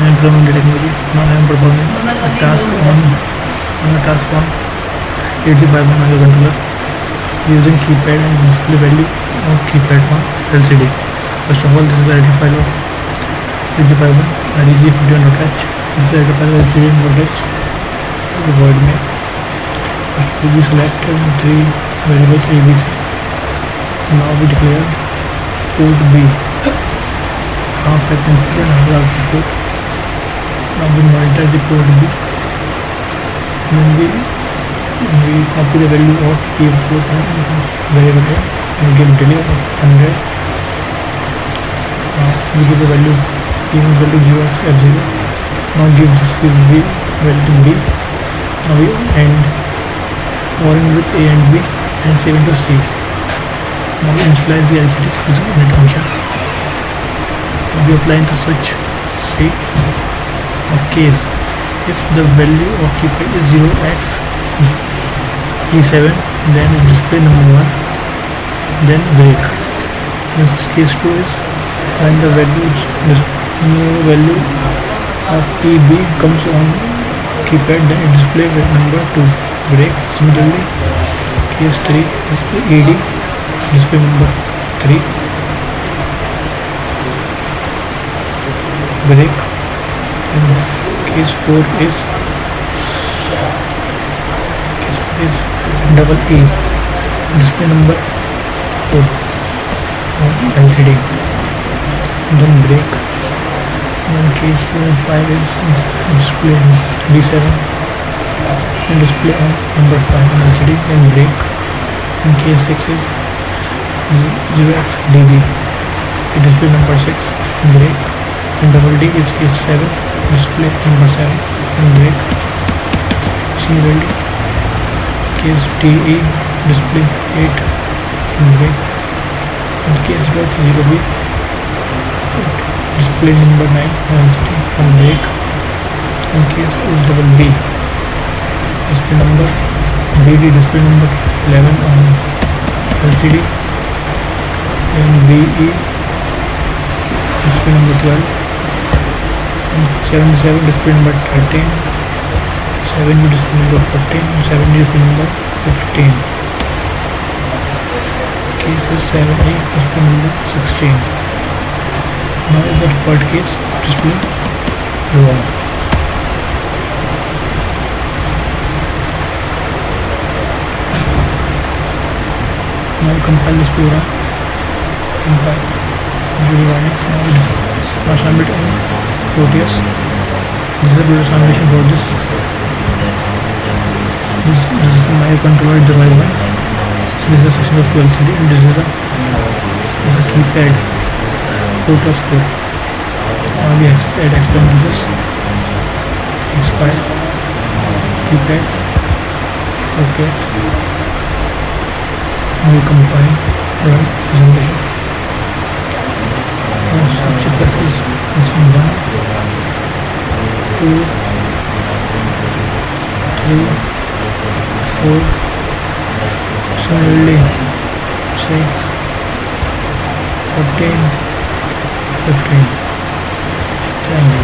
implemented technology. Now I am performing a task on 85 microcontroller using keypad and display value of keypad on LCD. First of all, this is the header file of 85 reg51.h. This is the header file of LCD.h. The void main. First we select three variables A, B, C. Now we declare port B, half as input and half as output port. Now we monitor the port B. Then we copy the value of key port variable A and give delay of 100. We give the value equal to 0 f0. Now give this value to B. Now we end or in with A and B and save into C. Now we initialize the LCD using init function. Now we apply the switch C. Now case if the value of keypad is 0x E7, then display number 1, then break. This case 2 is when the new value of EB comes on keypad, then it display number 2, break. Similarly, case 3 is ED, display number 3, break. And case 4 is double E, display number 4 on LCD, then break. And case 5 is display D7 and display on number 5 on LCD and break. In case 6 is 0xDB, display number 6 and break. And double D is case 7, display number 7 and break. Similarly, case TE, display 8 and break. And case 0B, display number 9 on LCD and break. And case is double B, display number BD, display number 11 on LCD and BE, display number 12 and 77, display number 13, 70, display number 14 and 70, display number 15. Case is 7A, display number 16. Now is the default case, display wrong. Now compile this program. Compile. Now submit on Proteus. This is the Proteus animation for this. This is the microcontroller device 1. This is the section of LCD and this is a keypad 4x4. Now we add expand to this. Expand keypad. Okay. Now we combine run presentation. Now switch is 1, 2, 3, 4, similarly 6, 14, 15. Thank you.